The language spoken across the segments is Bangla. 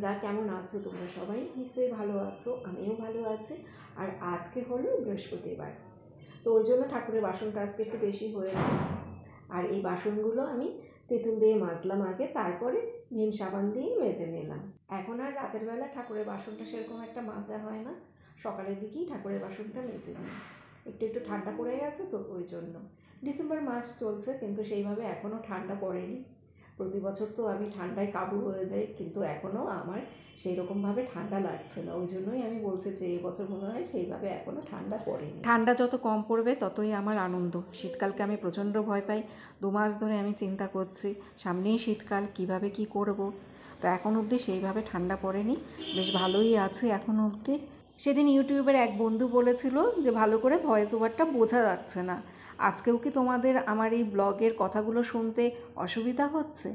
বন্ধুরা, কেমন আছো তোমরা? সবাই নিশ্চয়ই ভালো আছো, আমিও ভালো আছি। আর আজকে হলো বৃহস্পতিবার, তো ওই জন্য ঠাকুরের বাসনটা আজকে একটু বেশি হয়েছে। আর এই বাসনগুলো আমি তেঁতুল দিয়ে মাজলাম আগে, তারপরে ভিম সাবান দিয়ে মেজে নিলাম। এখন আর রাতের বেলা ঠাকুরের বাসনটা সেরকম একটা মাজা হয় না, সকালের দিকেই ঠাকুরের বাসনটা মেজে নিই। একটু একটু ঠান্ডা পড়ে গেছে তো ওই জন্য। ডিসেম্বর মাস চলছে কিন্তু সেইভাবে এখনও ঠান্ডা পড়েনি। প্রতি বছর তো আমি ঠান্ডায় কাবু হয়ে যাই, কিন্তু এখনও আমার সেই রকমভাবে ঠান্ডা লাগছে না। ওই জন্যই আমি বলছি যে এই বছর মনে হয় সেইভাবে এখনও ঠান্ডা পড়েনি। ঠান্ডা যত কম পড়বে ততই আমার আনন্দ। শীতকালকে আমি প্রচণ্ড ভয় পাই। 2 মাস ধরে আমি চিন্তা করছি সামনেই শীতকাল, কিভাবে কি করব। তো এখন অবধি সেইভাবে ঠান্ডা পড়েনি, বেশ ভালোই আছে এখন অবধি। সেদিন ইউটিউবের এক বন্ধু বলেছিল যে ভালো করে ভয়েস ওভারটা বোঝা যাচ্ছে না। আজকেও কি তোমাদের আমার এই ব্লগের কথাগুলো শুনতে অসুবিধা হচ্ছে?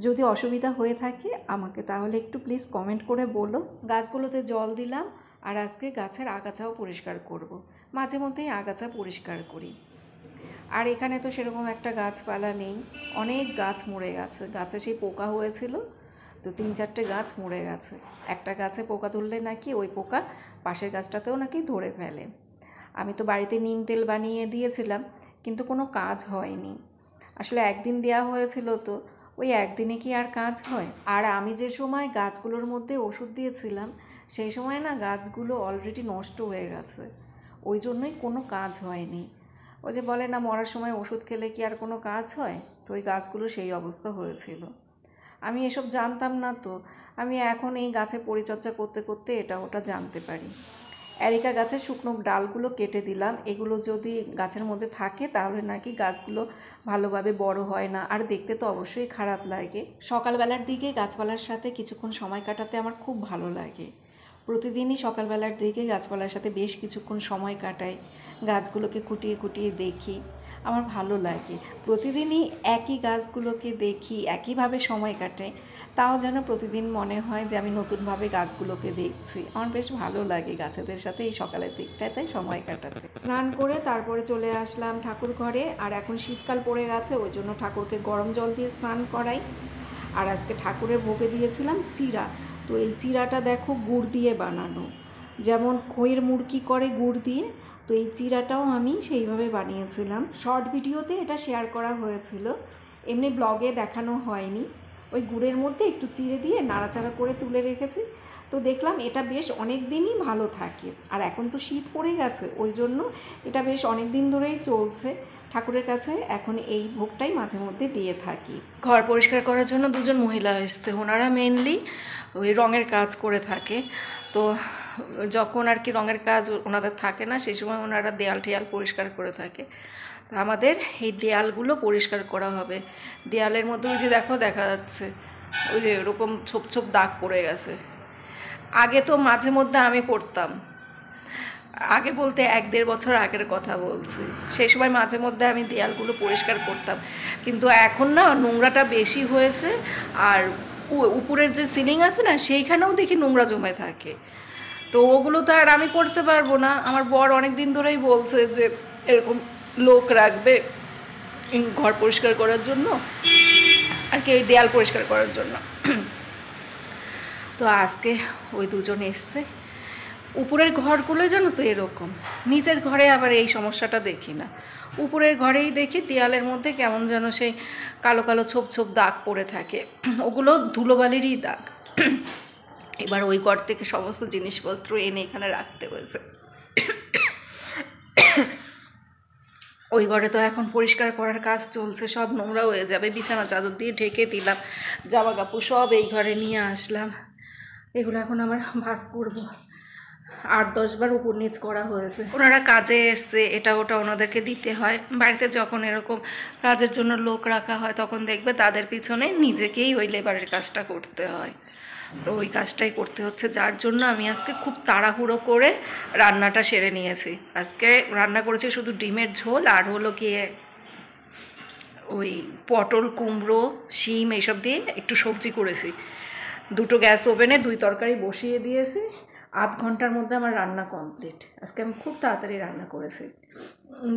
যদি অসুবিধা হয়ে থাকে আমাকে তাহলে একটু প্লিজ কমেন্ট করে বলো। গাছগুলোতে জল দিলাম, আর আজকে গাছের আগাছাও পরিষ্কার করব। মাঝে মধ্যেই আগাছা পরিষ্কার করি। আর এখানে তো সেরকম একটা গাছপালা নেই, অনেক গাছ মরে গেছে। গাছে সেই পোকা হয়েছিল, তো 3-4টে গাছ মরে গেছে। একটা গাছে পোকা ধরলে নাকি ওই পোকা পাশের গাছটাতেও নাকি ধরে ফেলে। আমি তো বাড়িতে নিম তেল বানিয়ে দিয়েছিলাম, কিন্তু কোনো কাজ হয়নি। আসলে একদিন দেওয়া হয়েছিল, তো ওই একদিনে কি আর কাজ হয়? আর আমি যে সময় গাছগুলোর মধ্যে ওষুধ দিয়েছিলাম সেই সময় না গাছগুলো অলরেডি নষ্ট হয়ে গেছে, ওই জন্যই কোনো কাজ হয়নি। ওই যে বলে না, মরার সময় ওষুধ খেলে কি আর কোনো কাজ হয়? তো ওই গাছগুলো সেই অবস্থা হয়েছিল। আমি এসব জানতাম না, তো আমি এখন এই গাছে পরিচর্যা করতে করতে এটা ওটা জানতে পারি। এরিকা গাছের শুকনো ডালগুলো কেটে দিলাম। এগুলো যদি গাছের মধ্যে থাকে তাহলে নাকি গাছগুলো ভালোভাবে বড় হয় না, আর দেখতে তো অবশ্যই খারাপ লাগে। সকালবেলার দিকে গাছপালার সাথে কিছুক্ষণ সময় কাটাতে আমার খুব ভালো লাগে। প্রতিদিনই সকালবেলার দিকে গাছপালার সাথে বেশ কিছুক্ষণ সময় কাটাই, গাছগুলোকে খুঁটিয়ে খুঁটিয়ে দেখি, আমার ভালো লাগে। প্রতিদিনই একই গাছগুলোকে দেখি, একইভাবে সময় কাটাই, তাও যেন প্রতিদিন মনে হয় যে আমি নতুনভাবে গাছগুলোকে দেখছি। আমার বেশ ভালো লাগে গাছেদের সাথে এই সকালের দিকটাতে সময় কাটাতে। স্নান করে তারপরে চলে আসলাম ঠাকুর ঘরে। আর এখন শীতকাল পড়ে গেছে, ওই জন্য ঠাকুরকে গরম জল দিয়ে স্নান করাই। আর আজকে ঠাকুরের ভোগে দিয়েছিলাম চিড়া। তো এই চিড়াটা দেখো গুড় দিয়ে বানানো, যেমন খইয়ের মুড়কি করে গুড় দিয়ে, তো এই চিড়াটাও আমি সেইভাবে বানিয়েছিলাম। শর্ট ভিডিওতে এটা শেয়ার করা হয়েছিল, এমনি ব্লগে দেখানো হয়নি। ওই গুড়ের মধ্যে একটু চিড়ে দিয়ে নাড়াচাড়া করে তুলে রেখেছি। তো দেখলাম এটা বেশ অনেক দিনই ভালো থাকে। আর এখন তো শীত পড়ে গেছে, ওই জন্য এটা বেশ অনেক দিন ধরেই চলছে। ঠাকুরের কাছে এখন এই ভোগটাই মাঝে মধ্যে দিয়ে থাকি। ঘর পরিষ্কার করার জন্য 2জন মহিলা এসছে। ওনারা মেনলি ওই রঙের কাজ করে থাকে। তো যখন আর কি রঙের কাজ ওনাদের থাকে না, সেই সময় ওনারা দেয়াল টেয়াল পরিষ্কার করে থাকে। তো আমাদের এই দেয়ালগুলো পরিষ্কার করা হবে। দেয়ালের মধ্যে ওই যে দেখো, দেখা যাচ্ছে ওই যে এরকম ছোপ ছোপ দাগ পড়ে গেছে। আগে তো মাঝে মধ্যে আমি করতাম, আগে বলতে 1-1.5 বছর আগের কথা বলছি। সেই সময় মাঝে মধ্যে আমি দেয়ালগুলো পরিষ্কার করতাম, কিন্তু এখন না নোংরাটা বেশি হয়েছে। আর উপরের যে সিলিং আছে না, সেইখানেও দেখি নোংরা জমে থাকে। তো ওগুলো তো আর আমি করতে পারবো না। আমার বর অনেক দিন ধরেই বলছে যে এরকম লোক রাখবে ঘর পরিষ্কার করার জন্য, আর কি ওই দেয়াল পরিষ্কার করার জন্য। তো আজকে ওই 2জন এসছে। উপরের ঘরগুলোই জানো তো এরকম, নিচের ঘরে আবার এই সমস্যাটা দেখি না। উপরের ঘরেই দেখি দেয়ালের মধ্যে কেমন যেন সেই কালো কালো ছোপ ছোপ দাগ পড়ে থাকে, ওগুলো ধুলোবালিরই দাগ। এবার ওই ঘর থেকে সমস্ত জিনিসপত্র এনে এখানে রাখতে হয়েছে। ওই ঘরে তো এখন পরিষ্কার করার কাজ চলছে, সব নোংরা হয়ে যাবে। বিছানা চাদর দিয়ে ঢেকে দিলাম, জামা কাপড় সব এই ঘরে নিয়ে আসলাম। এগুলো এখন আবার ভাঁজ করবো। 8-10 বার উপর নিচ করা হয়েছে। ওনারা কাজে এসছে, এটা ওটা ওনাদেরকে দিতে হয়। বাড়িতে যখন এরকম কাজের জন্য লোক রাখা হয় তখন দেখবে তাদের পিছনে নিজেকেই ওই লেবারের কাজটা করতে হয়। তো ওই কাজটাই করতে হচ্ছে, যার জন্য আমি আজকে খুব তাড়াহুড়ো করে রান্নাটা সেরে নিয়েছি। আজকে রান্না করেছি শুধু ডিমের ঝোল, আর হলো গিয়ে ওই পটল, কুমড়ো, শিম এইসব দিয়ে একটু সবজি করেছি। 2টো গ্যাস ওভেনে 2 তরকারি বসিয়ে দিয়েছি। 8 ঘন্টার মধ্যে আমার রান্না কমপ্লিট। আজকে আমি খুব তাড়াতাড়ি রান্না করেছি।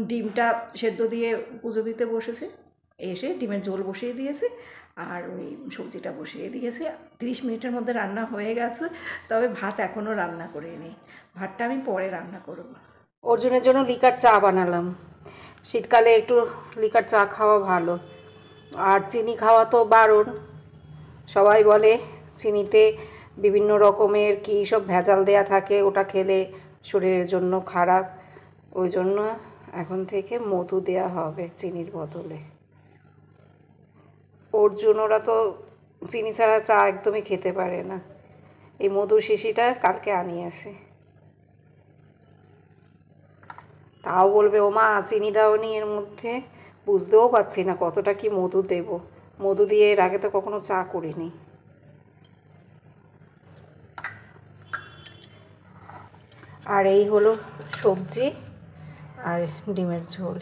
ডিমটা সেদ্ধ দিয়ে পুজো দিতে বসেছি। এসে ডিমের ঝোল বসিয়ে দিয়েছে আর ওই সবজিটা বসিয়ে দিয়েছে। 30 মিনিটের মধ্যে রান্না হয়ে গেছে, তবে ভাত এখনও রান্না করিনি। ভাতটা আমি পরে রান্না করব। অর্জুনের জন্য লিকার চা বানালাম। শীতকালে একটু লিকার চা খাওয়া ভালো, আর চিনি খাওয়া তো বারণ। সবাই বলে চিনিতে বিভিন্ন রকমের কী সব ভেজাল দেয়া থাকে, ওটা খেলে শরীরের জন্য খারাপ। ওই জন্য এখন থেকে মধু দেয়া হবে চিনির বদলে। অর্জুন ওরা তো চিনি ছাড়া চা একদমই খেতে পারে না। এই মধুর শিশিটা কালকে আনিয়েছে, তাও বলবে ও মা চিনি দাওনি এর মধ্যে। বুঝতেও পারছি না কতটা কি মধু দেব। মধু দিয়ে এর আগে তো কখনো চা করিনি। আর এই হলো সবজি আর ডিমের ঝোল।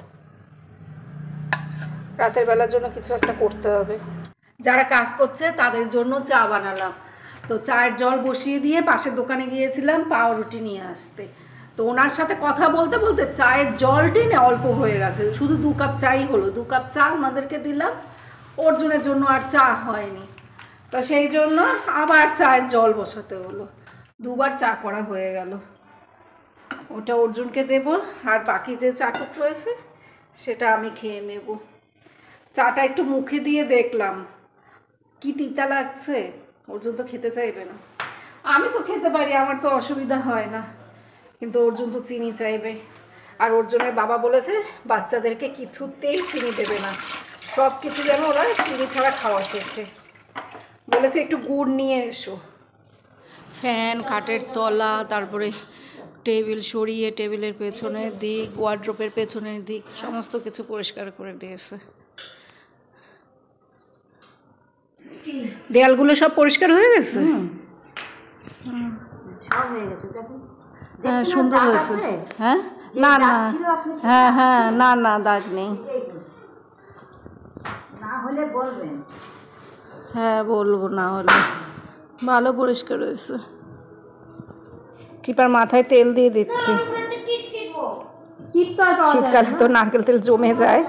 রাতের বেলার জন্য কিছু একটা করতে হবে। যারা কাজ করছে তাদের জন্য চা বানালাম। তো চায়ের জল বসিয়ে দিয়ে পাশের দোকানে গিয়েছিলাম পাউরুটি নিয়ে আসতে। তো ওনার সাথে কথা বলতে বলতে চায়ের জলটি না অল্প হয়ে গেছে, শুধু 2 কাপ চাই হলো। 2 কাপ চা ওনাদেরকে দিলাম, অর্জুনের জন্য আর চা হয়নি। তো সেই জন্য আবার চায়ের জল বসাতে হলো, 2বার চা করা হয়ে গেল। ওটা অর্জুনকে দেব, আর বাকি যে চাটুক রয়েছে সেটা আমি খেয়ে নেব। চাটা একটু মুখে দিয়ে দেখলাম কি তিতা লাগছে। অর্জুন তো খেতে চাইবে না। আমি তো খেতে পারি, আমার তো অসুবিধা হয় না, কিন্তু অর্জুন তো চিনি চাইবে। আর অর্জুনের বাবা বলেছে বাচ্চাদেরকে কিছুতেই চিনি দেবে না, সব কিছু যেন ওরা চিনি ছাড়া খাওয়া শেখে। বলেছে একটু গুড় নিয়ে এসো। ফ্যান, খাটের তলা, তারপরে টেবিল সরিয়ে টেবিলের পেছনের দিক, ওয়ার্ড্রোপের পেছনের দিক সমস্ত কিছু পরিষ্কার করে দিয়েছে। দেয়ালগুলো সব পরিষ্কার হয়ে গেছে। হ্যাঁ সুন্দর হয়েছে। হ্যাঁ না না, হ্যাঁ হ্যাঁ না না দাগ নেই। হ্যাঁ বলবো না হলে। ভালো পরিষ্কার হয়েছে। কৃপার মাথায় তেল দিয়ে দিচ্ছি। শীতকালে তো নারকেল তেল জমে যায়,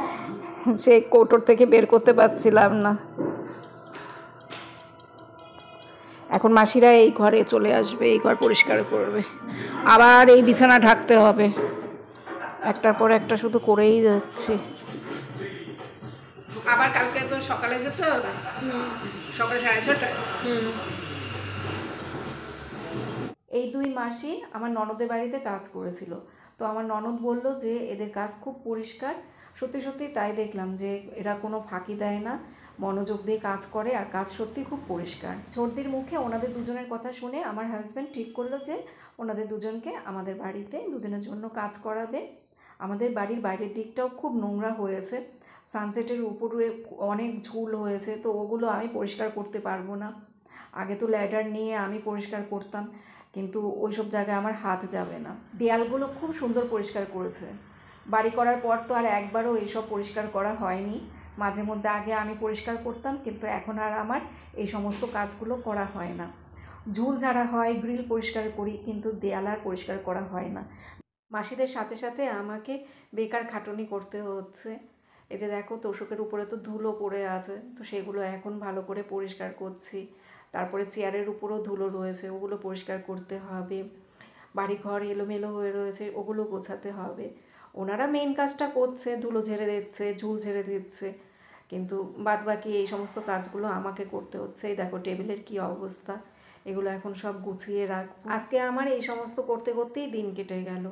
সে কৌটোর থেকে বের করতে পারছিলাম না। এখন মাসিরা এই ঘরে চলে আসবে, এই ঘর পরিষ্কার করবে, আবার এই বিছানা ঢাকতে হবে। একটার পর একটা শুধু করেই যাচ্ছি। আবার কালকে তো সকালে যেতে হবে, সকাল 6:30টায়। এই 2 মাসই আমার ননদের বাড়িতে কাজ করেছিল। তো আমার ননদ বলল যে এদের কাজ খুব পরিষ্কার। সত্যি সত্যি তাই দেখলাম যে এরা কোনো ফাঁকি দেয় না, মনোযোগ দিয়ে কাজ করে, আর কাজ সত্যি খুব পরিষ্কার। সর্দির মুখে ওনাদের দুজনের কথা শুনে আমার হাজব্যান্ড ঠিক করলো যে ওনাদের দুজনকে আমাদের বাড়িতে 2 দিনের জন্য কাজ করাবে। আমাদের বাড়ির বাইরের দিকটাও খুব নোংরা হয়েছে, সানসেটের উপরে অনেক ঝুল হয়েছে, তো ওগুলো আমি পরিষ্কার করতে পারবো না। আগে তো ল্যাডার নিয়ে আমি পরিষ্কার করতাম, কিন্তু ওই সব জায়গায় আমার হাত যাবে না। দেয়ালগুলো খুব সুন্দর পরিষ্কার করেছে। বাড়ি করার পর তো আর একবারও এইসব পরিষ্কার করা হয়নি। মাঝে মধ্যে আগে আমি পরিষ্কার করতাম, কিন্তু এখন আর আমার এই সমস্ত কাজগুলো করা হয় না। ঝুল ঝাড়া হয়, গ্রিল পরিষ্কার করি, কিন্তু দেয়াল আর পরিষ্কার করা হয় না। মাসিদের সাথে সাথে আমাকে বেকার খাটুনি করতে হচ্ছে। এই যে দেখো তোষকের উপরে তো ধুলো পড়ে আছে, তো সেগুলো এখন ভালো করে পরিষ্কার করছি। তারপরে চেয়ারের উপরও ধুলো রয়েছে, ওগুলো পরিষ্কার করতে হবে। বাড়িঘর এলোমেলো হয়ে রয়েছে, ওগুলো গোছাতে হবে। ওনারা মেন কাজটা করছে, ধুলো ঝেড়ে দিচ্ছে, ঝুল ঝেড়ে দিচ্ছে, কিন্তু বাদবাকি এই সমস্ত কাজগুলো আমাকে করতে হচ্ছে। এই দেখো টেবিলের কি অবস্থা, এগুলো এখন সব গুছিয়ে রাখবো। আজকে আমার এই সমস্ত করতে করতেই দিন কেটে গেল।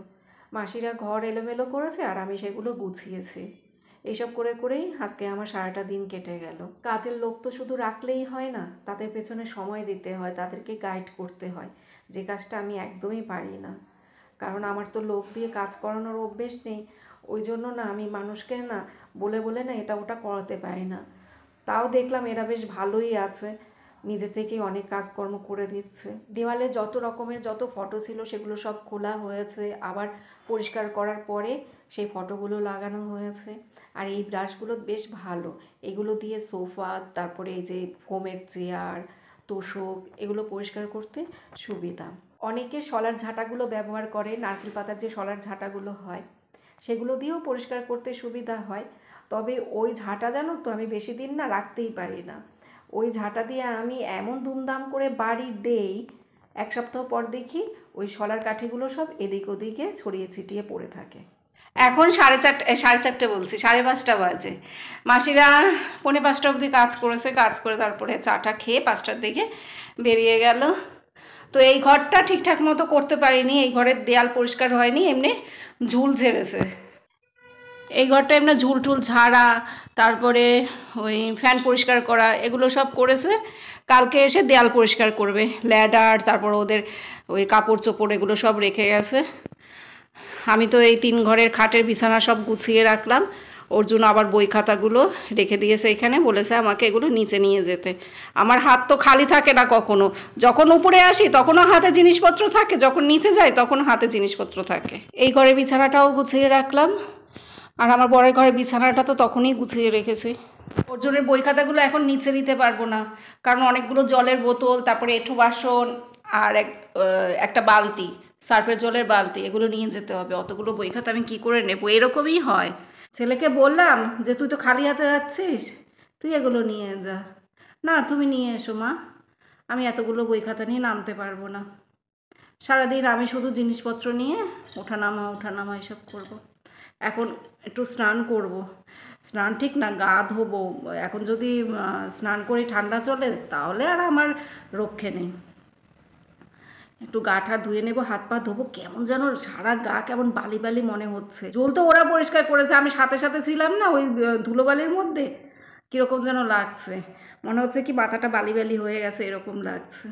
মাসিরা ঘর এলোমেলো করেছে আর আমি সেগুলো গুছিয়েছি। এইসব করে করেই আজকে আমার সারাটা দিন কেটে গেল। কাজের লোক তো শুধু রাখলেই হয় না, তাদের পেছনে সময় দিতে হয়, তাদেরকে গাইড করতে হয়, যে কাজটা আমি একদমই পারি না। কারণ আমার তো লোক দিয়ে কাজ করানোর অভ্যেস নেই। ওই জন্য না আমি মানুষকে না বলে বলে না এটা ওটা করাতে পারি না। তাও দেখলাম এরা বেশ ভালোই আছে, নিজে থেকেই অনেক কাজকর্ম করে দিচ্ছে। দেওয়ালে যত রকমের যত ফটো ছিল সেগুলো সব খোলা হয়েছে, আবার পরিষ্কার করার পরে সেই ফটোগুলো লাগানো হয়েছে। আর এই ব্রাশগুলো বেশ ভালো, এগুলো দিয়ে সোফা, তারপরে এই যে ফোমের চেয়ার, তোষক, এগুলো পরিষ্কার করতে সুবিধা। অনেকে শলার ঝাঁটাগুলো ব্যবহার করে, নারকেল পাতার যে শলার ঝাঁটাগুলো হয় সেগুলো দিয়েও পরিষ্কার করতে সুবিধা হয়। তবে ওই ঝাঁটা জানো তো আমি বেশি দিন না রাখতেই পারি না। ওই ঝাঁটা দিয়ে আমি এমন দুমদাম করে বাড়ি দেই, এক সপ্তাহ পর দেখি ওই শলার কাঠিগুলো সব এদিক ওদিকে ছড়িয়ে ছিটিয়ে পড়ে থাকে। এখন 4:30 বলছি, 5:30 বাজে। মাসিরা 4:45 অবধি কাজ করেছে, কাজ করে তারপরে চাটা খেয়ে 5টার দিকে বেরিয়ে গেল। তো এই ঘরটা ঠিকঠাক মতো করতে পারিনি, এই ঘরের দেয়াল পরিষ্কার হয়নি, এমনি ঝুল ঝেড়েছে। এই ঘরটা এমনি ঝুল টুল ঝাড়া, তারপরে ওই ফ্যান পরিষ্কার করা, এগুলো সব করেছে। কালকে এসে দেয়াল পরিষ্কার করবে, ল্যাডার, তারপর ওদের ওই কাপড় চোপড় এগুলো সব রেখে গেছে। আমি তো এই 3 ঘরের খাটের বিছানা সব গুছিয়ে রাখলাম, ওর জন্য আবার বই খাতাগুলো রেখে দিয়েছে এখানে, বলেছে আমাকে এগুলো নিচে নিয়ে যেতে। আমার হাত তো খালি থাকে না কখনো, যখন উপরে আসি তখনও হাতে জিনিসপত্র থাকে, যখন নিচে যাই তখন হাতে জিনিসপত্র থাকে। এই ঘরের বিছানাটাও গুছিয়ে রাখলাম, আর আমার বরের ঘরের বিছানাটা তো তখনই গুছিয়ে রেখেছি। ওর জন্য বই খাতাগুলো এখন নিচে দিতে পারবো না, কারণ অনেকগুলো জলের বোতল, তারপরে এঁঠো বাসন, আর একটা বালতি, সার্ফের জলের বালতি, এগুলো নিয়ে যেতে হবে। অতগুলো বই খাতা আমি কী করে নেবো? এরকমই হয়। ছেলেকে বললাম যে তুই তো খালি হাতে যাচ্ছিস, তুই এগুলো নিয়ে যা। না, তুমি নিয়ে এসো মা, আমি এতগুলো বই খাতা নিয়ে নামতে পারবো না। সারাদিন আমি শুধু জিনিসপত্র নিয়ে ওঠানামা এসব করব। এখন একটু স্নান করব। স্নান ঠিক না, গা ধোবো। এখন যদি স্নান করি ঠান্ডা চলে, তাহলে আর আমার রক্ষে নেই। একটু গাটা ধুয়ে নেবো, হাত পা ধোবো। কেমন যেন সারা গা কেমন বালি বালি মনে হচ্ছে। ঝোল তো ওরা পরিষ্কার করেছে, আমি সাথে সাথে ছিলাম না ওই ধুলোবালির মধ্যে, কীরকম যেন লাগছে, মনে হচ্ছে কি মাথাটা বালি বালি হয়ে গেছে, এরকম লাগছে।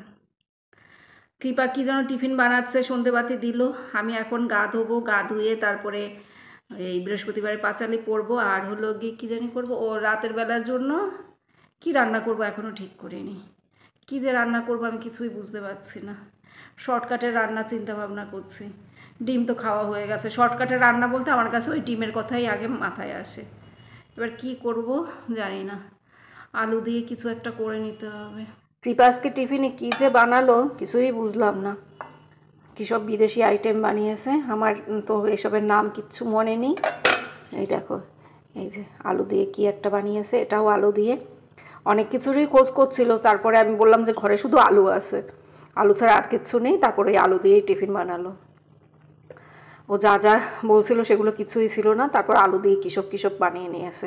কৃপা কী যেন টিফিন বানাচ্ছে, সন্ধেবাতি দিল। আমি এখন গা ধোবো, গা ধুয়ে তারপরে এই বৃহস্পতিবারে পাঁচালি পরবো, আর হলো গিয়ে কী জানি করবো, ও রাতের বেলার জন্য কি রান্না করবো এখনও ঠিক করিনি। কী যে রান্না করবো আমি কিছুই বুঝতে পারছি না। শর্টকাটের রান্না চিন্তা ভাবনা করছি। ডিম তো খাওয়া হয়ে গেছে। শর্টকাটের রান্না বলতে আমার কাছে ওই ডিমের কথাই আগে মাথায় আসে। এবার কি করব জানি না, আলু দিয়ে কিছু একটা করে নিতে হবে। কৃপা আজকে টিফিনে কী যে বানালো কিছুই বুঝলাম না। কী সব বিদেশি আইটেম বানিয়েছে, আমার তো এসবের নাম কিচ্ছু মনে নেই। এই দেখো, এই যে আলু দিয়ে কি একটা বানিয়েছে, এটাও আলু দিয়ে। অনেক কিছুরই খোঁজ করছিল, তারপরে আমি বললাম যে ঘরে শুধু আলু আছে, আলু ছাড়া আর কিচ্ছু নেই, তারপরে এই আলু দিয়েই টিফিন বানালো। ও যা যা বলছিল সেগুলো কিছুই ছিল না, তারপর আলু দিয়ে কিসব বানিয়ে নিয়েছে।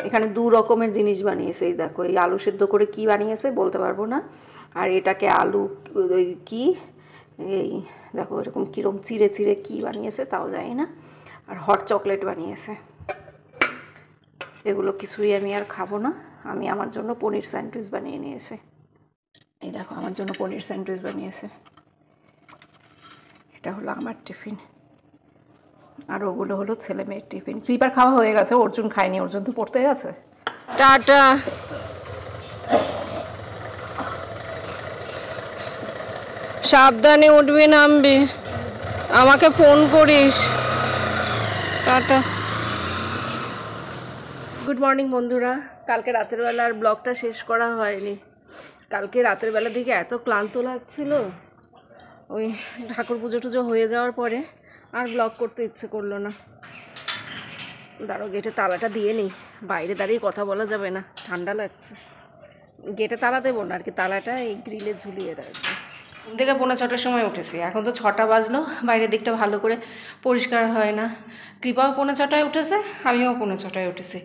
এখানে 2 রকমের জিনিস বানিয়েছে। এই দেখো, এই আলু সেদ্ধ করে কি বানিয়েছে বলতে পারবো না, আর এটাকে আলু ওই কি, এই দেখো এরকম কীরকম চিড়ে চিড়ে কী বানিয়েছে তাও জানি না, আর হট চকলেট বানিয়েছে। এগুলো কিছুই আমি আর খাবো না। আমি আমার জন্য পনির স্যান্ডউইচ বানিয়ে নিয়েছে। এই দেখো, আমার জন্য পনির স্যান্ডউইচ বানিয়েছে। এটা হলো আমার টিফিন, আর ওগুলো হলো ছেলে মেয়ের টিফিন। কৃপার খাওয়া হয়ে গেছে, অর্জুন খায়নি, অর্জুন তো পড়তে গেছে। টাটা। সাবধানে উঠবি, নামবি, আমাকে ফোন করিস। টাটা। গুড মর্নিং বন্ধুরা। কালকে রাতের বেলা আর ব্লগটা শেষ করা হয়নি। কালকে রাতের বেলা দিকে এত ক্লান্ত লাগছিল, ওই ঠাকুর পুজো টুজো হয়ে যাওয়ার পরে আর ব্লগ করতে ইচ্ছে করলো না। দাঁড়ো, গেটে তালাটা দিয়ে নিই, বাইরে দাঁড়িয়ে কথা বলা যাবে না, ঠান্ডা লাগছে। গেটে তালা দেবো না আর কি, তালাটা এই গ্রিলে ঝুলিয়ে রাখবো। ঘুম থেকে 6:45 সময় উঠেছি, এখন তো 6টা বাজলো। বাইরের দিকটা ভালো করে পরিষ্কার হয় না। কৃপাও 6:45 উঠেছে, আমিও 6:45 উঠেছি।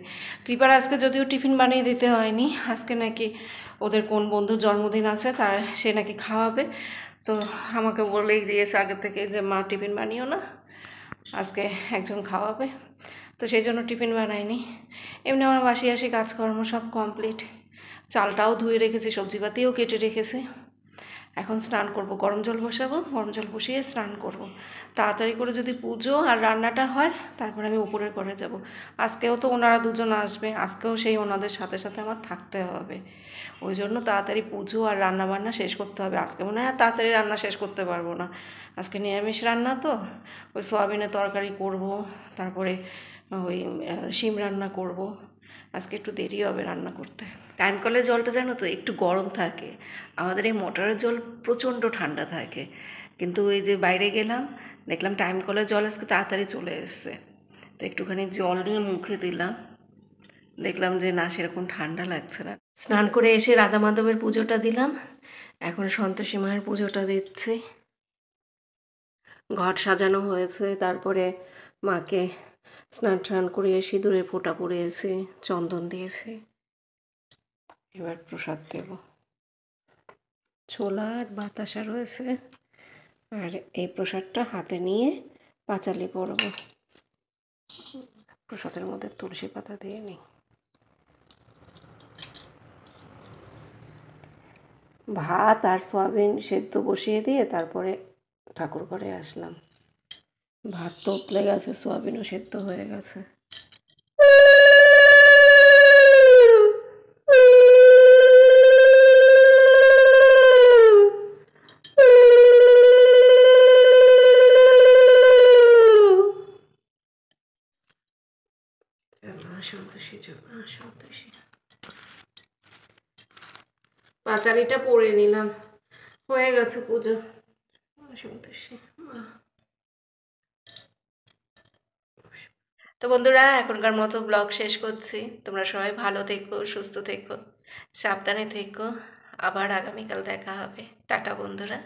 কৃপার আজকে যদিও টিফিন বানিয়ে দিতে হয়নি, আজকে নাকি ওদের কোন বন্ধুর জন্মদিন আছে, তার সে নাকি খাওয়াবে। তো আমাকে বলেই দিয়েছে আগে থেকে যে মা টিফিন বানিও না, আজকে একজন খাওয়াবে। তো সেই জন্য টিফিন বানাইনি। এমনি আমার বাসি কাজকর্ম সব কমপ্লিট। চালটাও ধুয়ে রেখেছি, সবজিপাতিও কেটে রেখেছি। এখন স্নান করব, গরম জল বসাবো, গরম জল বসিয়ে স্নান করব। তাড়াতাড়ি করে যদি পুজো আর রান্নাটা হয়, তারপরে আমি উপরের ঘরে যাব। আজকেও তো ওনারা দুজন আসবে, আজকেও সেই ওনাদের সাথে সাথে আমার থাকতে হবে। ওই জন্য তাড়াতাড়ি পুজো আর রান্না বান্না শেষ করতে হবে। আজকে মনে হয় তাড়াতাড়ি রান্না শেষ করতে পারবো না, আজকে নিরামিষ রান্না তো। ওই সয়াবিনের তরকারি করব, তারপরে ওই শিম রান্না করব। আজকে একটু দেরি হবে রান্না করতে। টাইম কলের জলটা জানো তো একটু গরম থাকে, আমাদের এই মোটরের জল প্রচণ্ড ঠান্ডা থাকে। কিন্তু ওই যে বাইরে গেলাম, দেখলাম টাইম কলের জল আজকে তাড়াতাড়ি চলে এসছে, তো একটুখানি জল নিয়ে মুখে দিলাম, দেখলাম যে না, সেরকম ঠান্ডা লাগছে না। স্নান করে এসে রাধা মাধবের পুজোটা দিলাম, এখন সন্তোষী মায়ের পুজোটা দিচ্ছি। ঘট সাজানো হয়েছে, তারপরে মাকে স্নান টান করিয়ে সিঁদুরে ফোঁটা পরিয়েছি, চন্দন দিয়েছি। এবার প্রসাদ দেব। ছোলা আর বাতাসা রয়েছে, আর এই প্রসাদটা হাতে নিয়ে পাঁচালি পরব। প্রসাদের মধ্যে তুলসী পাতা দিয়ে নিই। ভাত আর সয়াবিন সেদ্ধ বসিয়ে দিয়ে তারপরে ঠাকুর ঘরে আসলাম। ভাত তো উতলে গেছে, সয়াবিনও সেদ্ধ হয়ে গেছে। পাঁচালিটা পরে নিলাম, হয়ে গেছে পুজো। তো বন্ধুরা, এখনকার মতো ব্লগ শেষ করছি। তোমরা সবাই ভালো থেকো, সুস্থ থেকো, সাবধানে থেকো। আবার আগামীকাল দেখা হবে। টাটা বন্ধুরা।